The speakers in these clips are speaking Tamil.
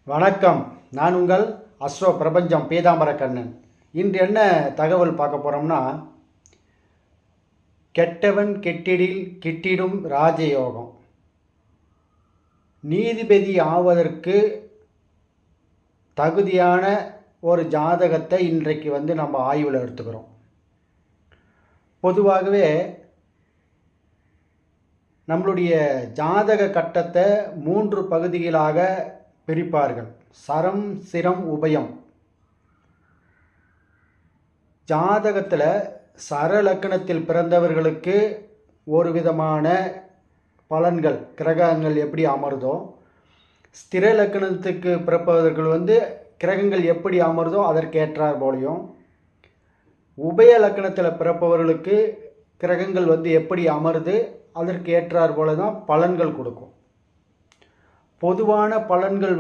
வணக்கம். நான் உங்கள் அஸ்ட்ரோ பிரபஞ்சம் பீதாம்பர கண்ணன். இன்று என்ன தகவல் பார்க்க போகிறோம்னா, கெட்டவன் கெட்டிடில் கிட்டிடும் ராஜயோகம். நீதிபதி ஆவதற்கு தகுதியான ஒரு ஜாதகத்தை இன்றைக்கு நம்ம ஆய்வில் எடுத்துக்கிறோம். பொதுவாகவே நம்மளுடைய ஜாதக கட்டத்தை 3 பகுதிகளாக பிரிப்பார்கள். சரம், சிரம், உபயம். ஜாதகத்தில் சர லக்கணத்தில் பிறந்தவர்களுக்கு ஒரு விதமான பலன்கள், கிரகங்கள் எப்படி அமருதோ, ஸ்திர லக்கணத்துக்கு பிறப்பவர்கள் கிரகங்கள் எப்படி அமருதோ அதற்கேற்றார் போலையும், உபய லக்கணத்தில் பிறப்பவர்களுக்கு கிரகங்கள் எப்படி அமருது அதற்கு ஏற்றார் போல தான் பலன்கள் கொடுக்கும். பொதுவான பலன்கள்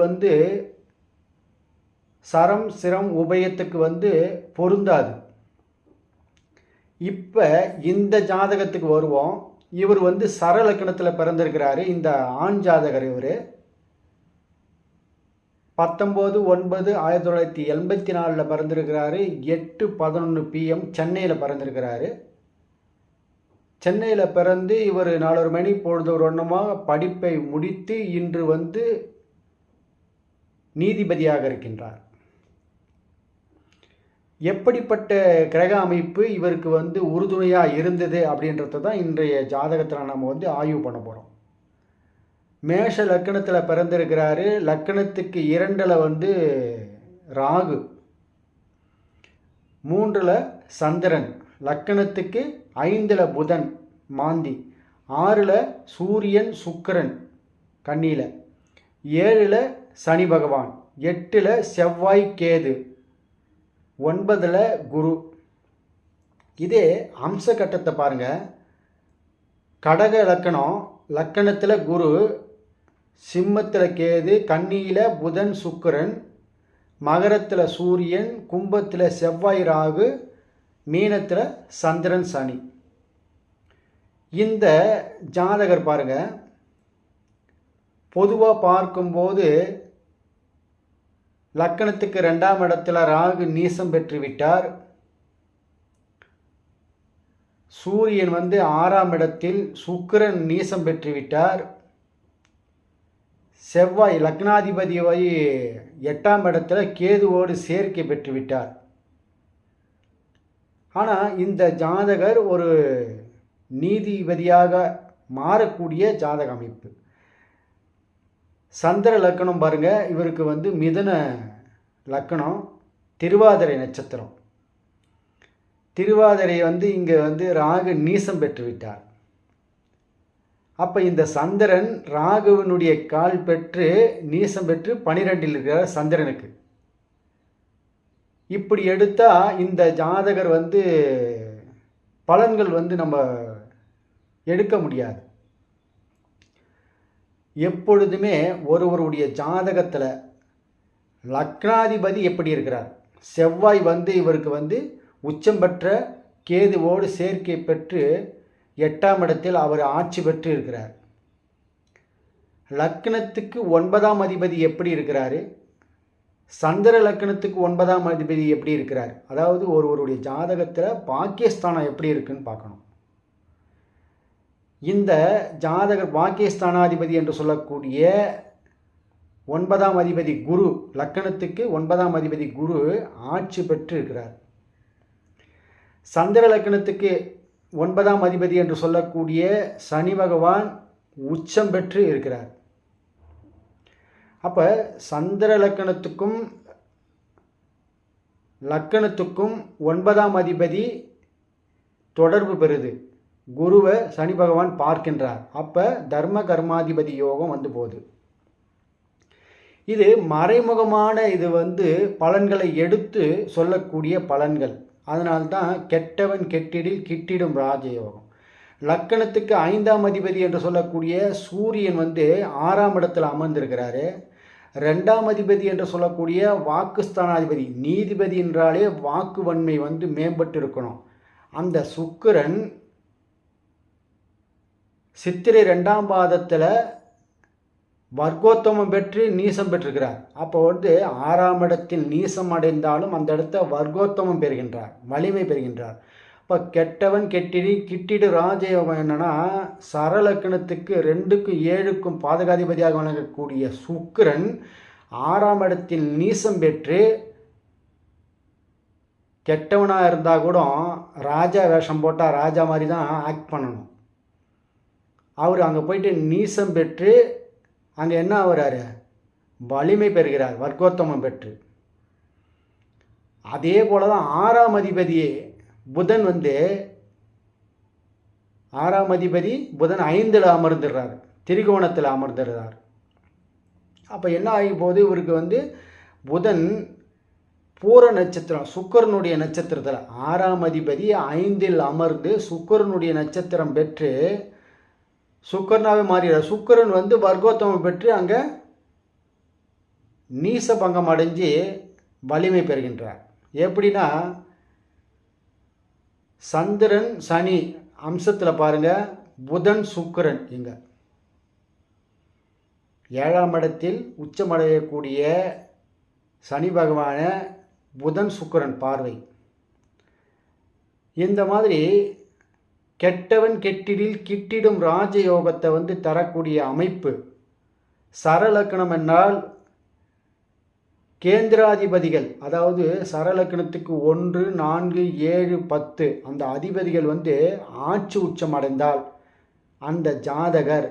சரம், சிரம், உபயத்துக்கு பொருந்தாது. இப்போ இந்த ஜாதகத்துக்கு வருவோம். இவர் சர லக்கணத்தில் பிறந்திருக்கிறாரு. இந்த ஆண் ஜாதகர் இவர் 19/9/1984 பிறந்திருக்கிறாரு. 8:11 PM சென்னையில் பிறந்திருக்கிறாரு. சென்னையில் பிறந்து இவர் 4 மணி பொழுது ஒரு ஒன்றமாக படிப்பை முடித்து இன்று நீதிபதியாக இருக்கின்றார். எப்படிப்பட்ட கிரக அமைப்பு இவருக்கு உறுதுணையாக இருந்தது அப்படின்றத தான் இன்றைய ஜாதகத்தில் நம்ம ஆய்வு பண்ண போகிறோம். மேஷ லக்கணத்தில் பிறந்திருக்கிறாரு. லக்கணத்துக்கு 2ல் ராகு, 3ல் சந்திரன், லக்கணத்துக்கு 5ல் புதன் மாந்தி, 6ல் சூரியன் சுக்கிரன் கன்னியில், 7ல் சனி பகவான், 8ல் செவ்வாய் கேது, 9ல் குரு. இதே அம்ச கட்டத்தை பாருங்கள். கடக லக்கணம், லக்கணத்தில் குரு, சிம்மத்தில் கேது, கன்னியில் புதன் சுக்கிரன், மகரத்தில் சூரியன், கும்பத்தில் செவ்வாய் ராகு, மீனத்தில் சந்திரன் சனி. இந்த ஜாதகர் பாருங்க, பொதுவாக பார்க்கும்போது லக்கணத்துக்கு 2ஆம் இடத்துல ராகு நீசம் பெற்று விட்டார். சூரியன் 6ஆம் இடத்தில், சுக்கிரன் நீசம் பெற்று விட்டார். செவ்வாய் லக்னாதிபதி 8ஆம் இடத்துல கேதுவோடு சேர்க்கை பெற்று விட்டார். ஆனால் இந்த ஜாதகர் ஒரு நீதிபதியாக மாறக்கூடிய ஜாதக அமைப்பு. சந்திர லக்கணம் பாருங்க, இவருக்கு மிதுன லக்கணம், திருவாதிரை நட்சத்திரம். திருவாதிரை இங்கே ராகு நீசம் பெற்று விட்டார். அப்போ இந்த சந்திரன் ராகுவினுடைய கால் பெற்று நீசம் பெற்று 12ல் இருக்கிறார் சந்திரனுக்கு. இப்படி எடுத்தால் இந்த ஜாதகர் பலன்கள் நம்ம எடுக்க முடியாது. எப்பொழுதுமே ஒருவருடைய ஜாதகத்தில் லக்னாதிபதி எப்படி இருக்கிறார், செவ்வாய் இவருக்கு உச்சம் பெற்ற கேதுவோடு சேர்க்கை பெற்று 8ஆம் இடத்தில் அவர் ஆட்சி பெற்று இருக்கிறார். லக்னத்துக்கு 9ஆம் அதிபதி எப்படி இருக்கிறாரு, சந்திர லக்கணத்துக்கு 9ஆம் அதிபதி எப்படி இருக்கிறார், அதாவது ஒருவருடைய ஜாதகத்தில் பாக்கியஸ்தானம் எப்படி இருக்குன்னு பார்க்கணும். இந்த ஜாதகர் பாக்கியஸ்தானாதிபதி என்று சொல்லக்கூடிய 9ஆம் அதிபதி குரு, லக்கணத்துக்கு 9ஆம் அதிபதி குரு ஆட்சி பெற்று இருக்கிறார். சந்திர லக்கணத்துக்கு 9ஆம் அதிபதி என்று சொல்லக்கூடிய சனி பகவான் உச்சம் பெற்று இருக்கிறார். அப்போ சந்திர லக்கணத்துக்கும் 9ஆம் அதிபதி தொடர்பு பெறுது. குருவை சனி பகவான் பார்க்கின்றார். அப்போ தர்ம கர்மாதிபதி யோகம் போகுது. இது மறைமுகமான பலன்களை எடுத்து சொல்லக்கூடிய பலன்கள். அதனால்தான் கெட்டவன் கெட்டிடில் கிட்டிடும் ராஜயோகம். லக்கணத்துக்கு 5ஆம் அதிபதி என்று சொல்லக்கூடிய சூரியன் 6ஆம் இடத்தில் அமர்ந்திருக்கிறாரு. 2ஆம் அதிபதி என்று சொல்லக்கூடிய வாக்குஸ்தானாதிபதி, நீதிபதி என்றாலே வாக்கு வன்மை மேம்பட்டு இருக்கணும். அந்த சுக்கிரன் சித்திரை 2ஆம் பாதத்தில் வர்க்கோத்தமம் பெற்று நீசம் பெற்றிருக்கிறார். அப்போ வந்து 6ஆம் இடத்தில் நீசம் அடைந்தாலும் அந்த இடத்த வர்க்கோத்தமம் பெறுகின்றார், வலிமை பெறுகின்றார். இப்போ கெட்டவன் கெட்டிடி கிட்டிடு ராஜயோகம் என்னன்னா, சரலக்கணத்துக்கு 2க்கும் 7க்கும் பாதகாதிபதியாக வழங்கக்கூடிய சுக்கிரன் 6ஆம் இடத்தில் நீசம் பெற்று கெட்டவனாக இருந்தால் கூட ராஜா வேஷம் போட்டால் ராஜா மாதிரி தான் ஆக்ட் பண்ணணும். அவர் அங்கே போயிட்டு நீசம் பெற்று அங்கே என்ன ஆகிறாரு, வலிமை பெறுகிறார், வர்க்கோத்தமம் பெற்று. அதே போல தான் 6ஆம் அதிபதியே புதன் வந்து 6ஆம் அதிபதி புதன் 5ல் அமர்ந்துடுறார், திரிகோணத்தில் அமர்ந்துடுறார். அப்போ என்ன ஆகி போகுது, இவருக்கு வந்து புதன் பூர நட்சத்திரம் சுக்கிரனுடைய நட்சத்திரத்தில் 6ஆம் அதிபதி 5ல் அமர்ந்து சுக்கிரனுடைய நட்சத்திரம் பெற்று சுக்கிரனாவே மாறுகிறார். சுக்கிரன் வந்து வர்க்கோத்தமம் பெற்று அங்கே நீசபங்கம் அடைஞ்சு வலிமை பெறுகின்றார். எப்படின்னா, சந்திரன் சனி அம்சத்தில் பாருங்கள், புதன் சுக்கிரன் இங்கே 7ஆம் இடத்தில் உச்சமடையக்கூடிய சனி பகவான புதன் சுக்கிரன் பார்வை. இந்த மாதிரி கெட்டவன் கெட்டிடில் கிட்டிடும் ராஜயோகத்தை வந்து தரக்கூடிய அமைப்பு. சரலக்கணம் என்றால் கேந்திராதிபதிகள், அதாவது சரலக்கணத்துக்கு 1, 4, 7, 10 அந்த அதிபதிகள் வந்து ஆட்சி உச்சம் அடைந்தால் அந்த ஜாதகர்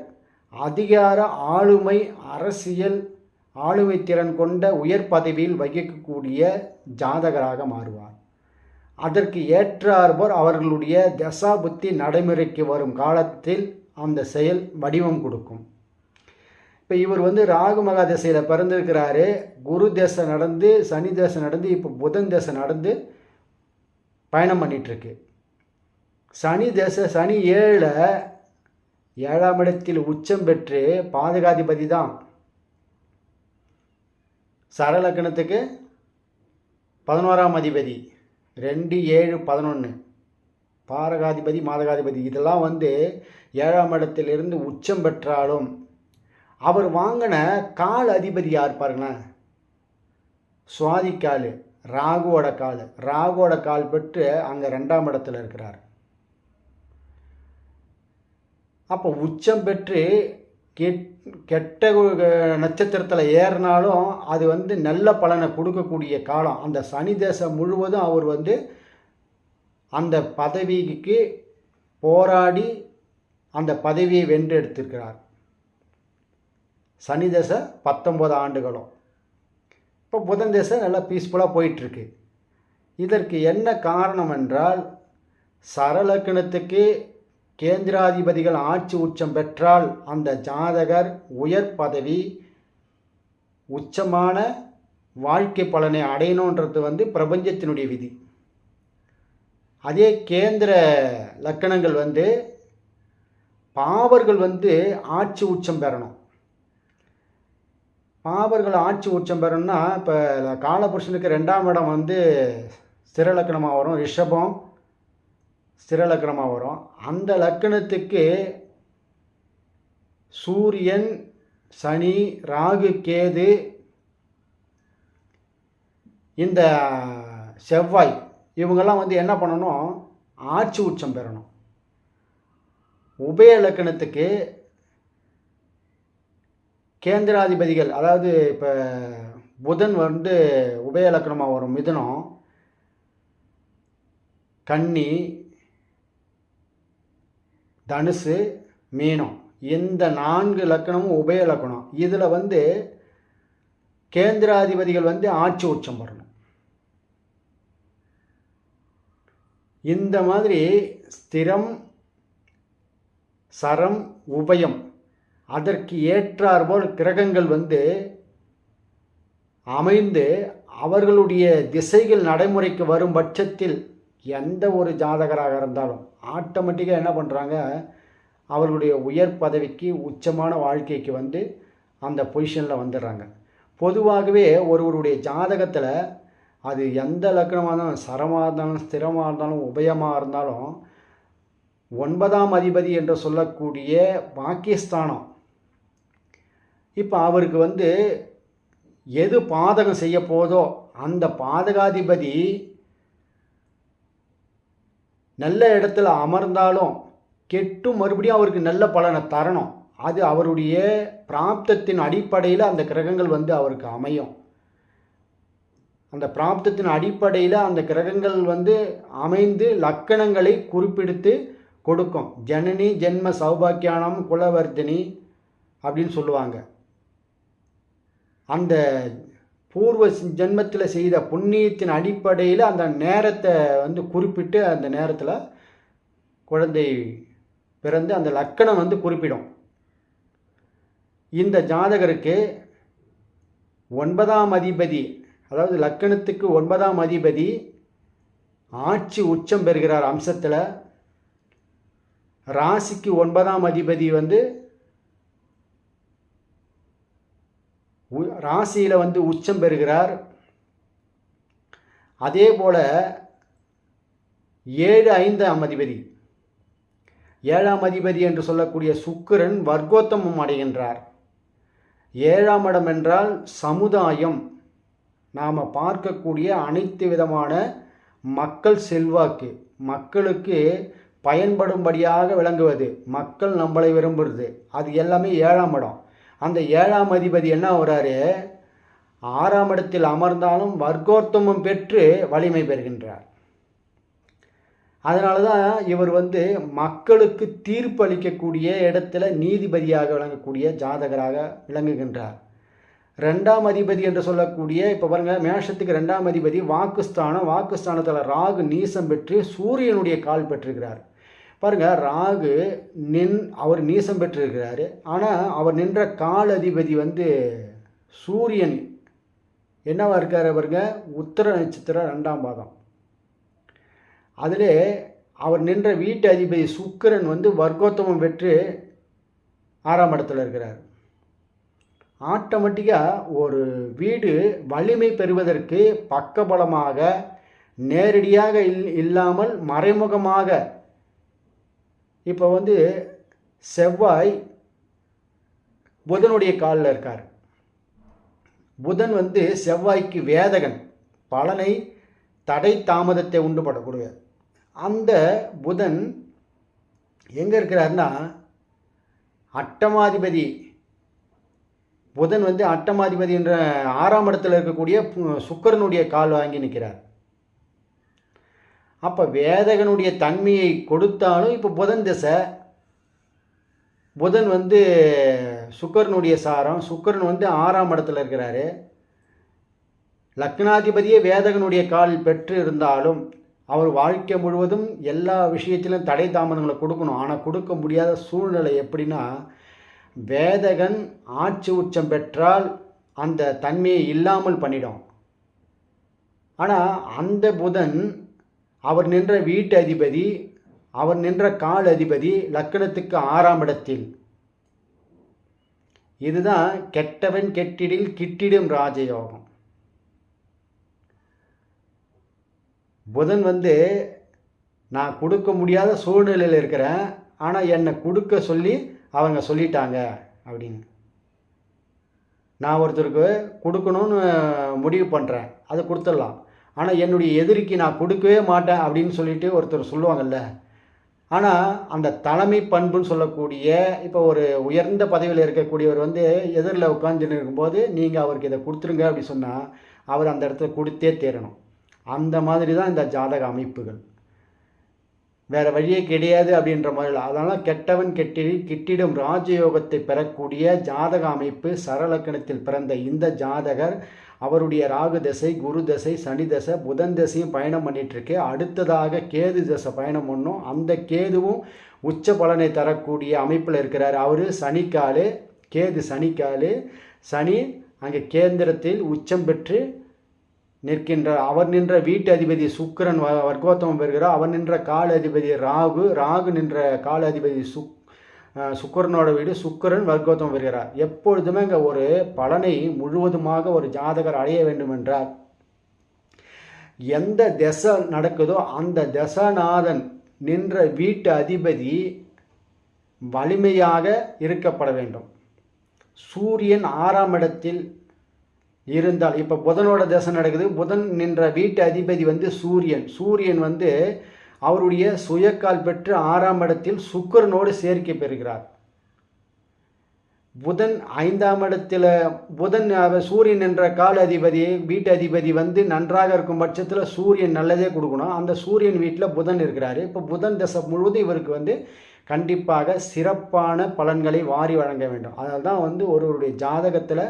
அதிகார ஆளுமை அரசியல் ஆளுமை திறன் கொண்ட உயர் பதவியில் வகிக்கக்கூடிய ஜாதகராக மாறுவார். அதற்கு ஏற்றாற்போல் அவர்களுடைய தசா புத்தி நடைமுறைக்கு வரும் காலத்தில் அந்த செயல் வடிவம் கொடுக்கும். இப்போ இவர் வந்து ராகு மகா தசையில் பிறந்திருக்கிறாரு. குரு தசை நடந்து சனி தசை நடந்து இப்போ புதன் தசை நடந்து பயணம் பண்ணிகிட்ருக்கு. சனி தசை சனி 7ஆம் இடத்தில் உச்சம் பெற்று பாதகாதிபதி தான். சரலக்கணத்துக்கு 11ஆம் அதிபதி 2, 7, 11 பாரகாதிபதி மாதகாதிபதி இதெல்லாம் வந்து 7ஆம் இடத்திலிருந்து உச்சம் பெற்றாலும் அவர் வாங்கின கால் அதிபதி யார் பாருங்களேன், சுவாதி கால், ராகுவோட கால் பெற்று அங்கே 2ஆம் இடத்துல இருக்கிறார். அப்போ உச்சம் பெற்று கெட்ட நட்சத்திரத்தில் ஏறினாலும் அது வந்து நல்ல பலனை கொடுக்கக்கூடிய காலம். அந்த சனி தேசம் முழுவதும் அவர் வந்து அந்த பதவிக்கு போராடி அந்த பதவியை வென்று எடுத்திருக்கிறார். சனி தேசை 19 ஆண்டுகளும். இப்போ புதன் தேசை நல்லா பீஸ்ஃபுல்லாக போயிட்டுருக்கு. இதற்கு என்ன காரணம் என்றால், சரலக்கணத்துக்கு கேந்திராதிபதிகள் ஆட்சி உச்சம் பெற்றால் அந்த ஜாதகர் உயர் பதவி உச்சமான வாழ்க்கை பலனை அடையணுன்றது வந்து பிரபஞ்சத்தினுடைய விதி. அதே கேந்திர லக்கணங்கள் வந்து பாவர்கள் வந்து ஆட்சி உச்சம் பெறணும். பாவர்கள் ஆட்சி உச்சம் பெறணும்னா, இப்போ காலபுருஷனுக்கு 2ஆம் இடம் வந்து ஸ்திர லக்கணமாக வரும், ரிஷபம் ஸ்திர லக்கணமாக வரும். அந்த லக்கணத்துக்கு சூரியன் சனி ராகு கேது இந்த செவ்வாய் இவங்கெல்லாம் வந்து என்ன பண்ணணும், ஆட்சி உச்சம் பெறணும். உபய லக்கணத்துக்கு கேந்திராதிபதிகள், அதாவது இப்போ புதன் வந்து உபய லக்கணமாக வரும், மிதுனம் கன்னி தனுசு மீனம், இந்த 4 லக்கணமும் உபய லக்கணம். இதில் வந்து கேந்திராதிபதிகள் வந்து ஆட்சி உச்சம் வரணும். இந்த மாதிரி ஸ்திரம் சரம் உபயம் அதற்கு ஏற்றாற்போல் கிரகங்கள் வந்து அமைந்து அவர்களுடைய திசைகள் நடைமுறைக்கு வரும் பட்சத்தில் எந்த ஒரு ஜாதகராக இருந்தாலும் ஆட்டோமேட்டிக்காக என்ன பண்ணுறாங்க, அவர்களுடைய உயர் பதவிக்கு உச்சமான வாழ்க்கைக்கு வந்து அந்த பொசிஷனில் வந்துடுறாங்க. பொதுவாகவே ஒருவருடைய ஜாதகத்தில் அது எந்த லக்கணமாக இருந்தாலும், சரமாக இருந்தாலும், ஸ்திரமாக இருந்தாலும், உபயமாக இருந்தாலும், 9ஆம் அதிபதி என்று சொல்லக்கூடிய பாக்கியஸ்தானம் இப்போ அவருக்கு எது பாதகம் செய்ய போதோ அந்த பாதகாதிபதி நல்ல இடத்துல அமர்ந்தாலும் கெட்டும் மறுபடியும் அவருக்கு நல்ல பலனை தரணும். அது அவருடைய பிராப்தத்தின் அடிப்படையில் அந்த கிரகங்கள் அவருக்கு அமையும். அந்த பிராப்தத்தின் அடிப்படையில் அந்த கிரகங்கள் அமைந்து லக்கணங்களை குறிப்பிடுத்து கொடுக்கும். ஜனனி ஜென்ம சௌபாக்கியானம் குலவர்த்தினி அப்படின்னு சொல்லுவாங்க. அந்த பூர்வ ஜென்மத்தில் செய்த புண்ணியத்தின் அடிப்படையில் அந்த நேரத்தை குறிப்பிட்டு அந்த நேரத்தில் குழந்தை பிறந்து அந்த லக்கணம் குறிப்பிடும். இந்த ஜாதகருக்கு 9ஆம் அதிபதி, அதாவது லக்கணத்துக்கு 9ஆம் அதிபதி ஆட்சி உச்சம் பெறுகிறார் அம்சத்தில். ராசிக்கு 9ஆம் அதிபதி ராசியில் உச்சம் பெறுகிறார். அதே போல் 7 5ஆம் அதிபதி, 7ஆம் அதிபதி என்று சொல்லக்கூடிய சுக்கிரன் வர்க்கோத்தமம் அடைகின்றார். 7ஆம் இடம் என்றால் சமுதாயம், நாம் பார்க்கக்கூடிய அனைத்து விதமான மக்கள் செல்வாக்கு, மக்களுக்கு பயன்படும்படியாக விளங்குவது, மக்கள் நம்மளை விரும்புறது, அது எல்லாமே 7ஆம் இடம். அந்த 7ஆம் அதிபதி என்ன வர்றாரு, 6ஆம் இடத்தில் அமர்ந்தாலும் வர்க்கோத்தமம் பெற்று வலிமை பெறுகின்றார். அதனால தான் இவர் மக்களுக்கு தீர்ப்பு அளிக்கக்கூடிய இடத்துல நீதிபதியாக விளங்கக்கூடிய ஜாதகராக விளங்குகின்றார். 2ஆம் அதிபதி என்று சொல்லக்கூடிய, இப்போ பாருங்கள், மேஷத்துக்கு 2ஆம் அதிபதி வாக்குஸ்தானம், வாக்குஸ்தானத்தில் ராகு நீசம் பெற்று சூரியனுடைய கால் பெற்றிருக்கிறார். பாருங்கள், ராகு அவர் நீசம் பெற்றிருக்கிறாரு. ஆனால் அவர் நின்ற கால் அதிபதி சூரியன் என்னவா இருக்கார் பாருங்க, உத்திர நட்சத்திரம் 2ஆம் பாதம். அதில் அவர் நின்ற வீட்டு அதிபதி சுக்கிரன் வர்க்கோத்தமம் பெற்று 6ஆம் இடத்துல இருக்கிறார். ஆட்டோமேட்டிக்காக ஒரு வீடு வலிமை பெறுவதற்கு பக்கபலமாக நேரடியாக இல்லாமல் மறைமுகமாக, இப்போ செவ்வாய் புதனுடைய காலில் இருக்கார். புதன் செவ்வாய்க்கு வேதகன், பலனை தடை தாமதத்தை உண்டுபடக்கூடிய அந்த புதன் எங்கே இருக்கிறார்னா, அட்டமாதிபதி புதன் அட்டமாதிபதி என்ற 6ஆம் இடத்துல இருக்கக்கூடிய சுக்கிரனுடைய கால் வாங்கி நிற்கிறார். அப்போ வேதகனுடைய தன்மையை கொடுத்தாலும் இப்போ புதன் திசை, புதன் சுக்கிரனுடைய சாரம், சுக்கிரன் 6ஆம் இடத்துல இருக்கிறாரு. லக்னாதிபதியே வேதகனுடைய கால் பெற்று இருந்தாலும் அவர் வாழ்க்கை முழுவதும் எல்லா விஷயத்திலும் தடை தாமதங்களை கொடுக்கணும். ஆனால் கொடுக்க முடியாத சூழ்நிலை எப்படின்னா, வேதகன் ஆட்சி உச்சம் பெற்றால் அந்த தன்மையை இல்லாமல் பண்ணிடும். ஆனால் அந்த புதன் அவர் நின்ற வீட்டு அதிபதி, அவர் நின்ற கால் அதிபதி லக்கணத்துக்கு 6ஆம் இடத்தில். இதுதான் கெட்டவன் கெட்டிடில் கிட்டிடும் ராஜயோகம். புதன் நான் கொடுக்க முடியாத சூழ்நிலையில் இருக்கிறேன், ஆனால் என்னை கொடுக்க சொல்லி அவங்க சொல்லிட்டாங்க அப்படின்னு. நான் ஒருத்தருக்கு கொடுக்கணும்னு முடிவு பண்ணுறேன், அதை கொடுத்துடலாம். ஆனால் என்னுடைய எதிரிக்கு நான் கொடுக்கவே மாட்டேன் அப்படின்னு சொல்லிட்டு ஒருத்தர் சொல்லுவாங்கள்ல. ஆனால் அந்த தலைமை பண்புன்னு சொல்லக்கூடிய, இப்போ ஒரு உயர்ந்த பதவியில் இருக்கக்கூடியவர் எதிரில் உட்காந்துன்னு இருக்கும்போது நீங்கள் அவருக்கு இதை கொடுத்துருங்க அப்படி சொன்னால் அவர் அந்த இடத்துல கொடுத்தே தேரணும். அந்த மாதிரி தான் இந்த ஜாதக அமைப்புகள், வேறு வழியே கிடையாது அப்படின்ற மாதிரி. அதனால் கெட்டவன் கிட்டிடும் ராஜயோகத்தை பெறக்கூடிய ஜாதக அமைப்பு சரலக்கணத்தில் பிறந்த இந்த ஜாதகர், அவருடைய ராகு தசை, குரு தசை, சனி தசை, புதன் தசையும் பயணம் பண்ணிகிட்ருக்கு. அடுத்ததாக கேது தசை பயணம் பண்ணும். அந்த கேதுவும் உச்ச பலனை தரக்கூடிய அமைப்பில் இருக்கிறார். அவர் சனிக்காலு, கேது சனிக்காலு. சனி அங்கே கேந்திரத்தில் உச்சம் பெற்று நிற்கின்றார். அவர் நின்ற வீட்டு அதிபதி சுக்கிரன் வர்க்கோத்தமம் பெறுகிறார். அவர் நின்ற கால அதிபதி ராகு, ராகு நின்ற கால அதிபதி சுக்கிரனோட வீடு சுக்கிரன் வர்க்கோத்தமம் பெறுகிறார். எப்பொழுதுமே இங்கே ஒரு பலனை முழுவதுமாக ஒரு ஜாதகர் அடைய வேண்டும் என்றால் எந்த திசை நடக்குதோ அந்த தசாநாதன் நின்ற வீட்டு அதிபதி வலிமையாக இருக்கப்பட வேண்டும். சூரியன் 6ஆம் இடத்தில் இருந்தால், இப்போ புதனோட தசை நடக்குது, புதன் நின்ற வீட்டு அதிபதி வந்து சூரியன். சூரியன் வந்து அவருடைய சுயக்கால் பெற்று 6ஆம் இடத்தில் சுக்கிரனோடு சேர்க்கை பெறுகிறார். புதன் 5ஆம் இடத்துல சூரியன் என்ற கால அதிபதி வீட்டு அதிபதி வந்து நன்றாக இருக்கும் பட்சத்தில் சூரியன் நல்லதே கொடுக்கணும். அந்த சூரியன் வீட்டில் புதன் இருக்கிறாரு. இப்போ புதன் தசை முழுவதும் இவருக்கு வந்து கண்டிப்பாக சிறப்பான பலன்களை வாரி வழங்க வேண்டும். அதனால தான் வந்து ஒருவருடைய ஜாதகத்தில்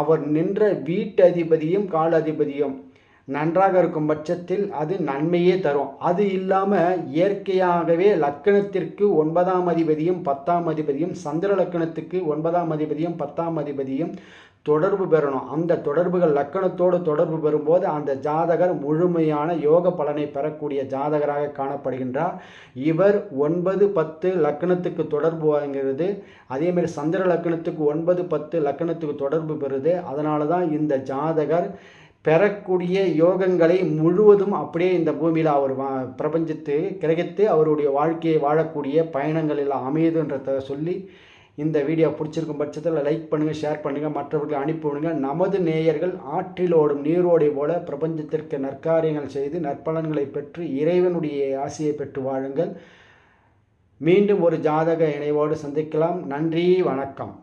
அவர் நின்ற வீட்டு அதிபதியும் கால அதிபதியும் நன்றாக இருக்கும் பட்சத்தில் அது நன்மையே தரும். அது இல்லாமல் இயற்கையாகவே லக்கணத்திற்கு 9ஆம் அதிபதியும் 10ஆம் அதிபதியும், சந்திர லக்கணத்துக்கு 9ஆம் அதிபதியும் 10ஆம் அதிபதியும் தொடர்பு பெறணும். அந்த தொடர்புகள் லக்கணத்தோடு தொடர்பு பெறும்போது அந்த ஜாதகர் முழுமையான யோக பலனை பெறக்கூடிய ஜாதகராக காணப்படுகின்றார். இவர் 9, 10 லக்கணத்துக்கு தொடர்பு வாங்கிறது. அதேமாதிரி சந்திர லக்கணத்துக்கு 9, 10 லக்கணத்துக்கு தொடர்பு பெறுது. அதனால தான் இந்த ஜாதகர் பெறக்கூடிய யோகங்களை முழுவதும் அப்படியே இந்த பூமியில் அவர் பிரபஞ்சத்து கிரகித்து அவருடைய வாழ்க்கையை வாழக்கூடிய பயணங்கள் எல்லாம் அமையுதுன்றதை சொல்லி, இந்த வீடியோ பிடிச்சிருக்கும் பட்சத்தில் லைக் பண்ணுங்கள், ஷேர் பண்ணுங்கள், மற்றவர்களுக்கு அனுப்பிவிடுங்க. நமது நேயர்கள் ஆற்றிலோடும் நீரோடை போல பிரபஞ்சத்திற்கு நற்காரியங்கள் செய்து நற்பலன்களை பெற்று இறைவனுடைய ஆசியை பெற்று வாழுங்கள். மீண்டும் ஒரு ஜாதக இணைவோடு சந்திக்கலாம். நன்றி, வணக்கம்.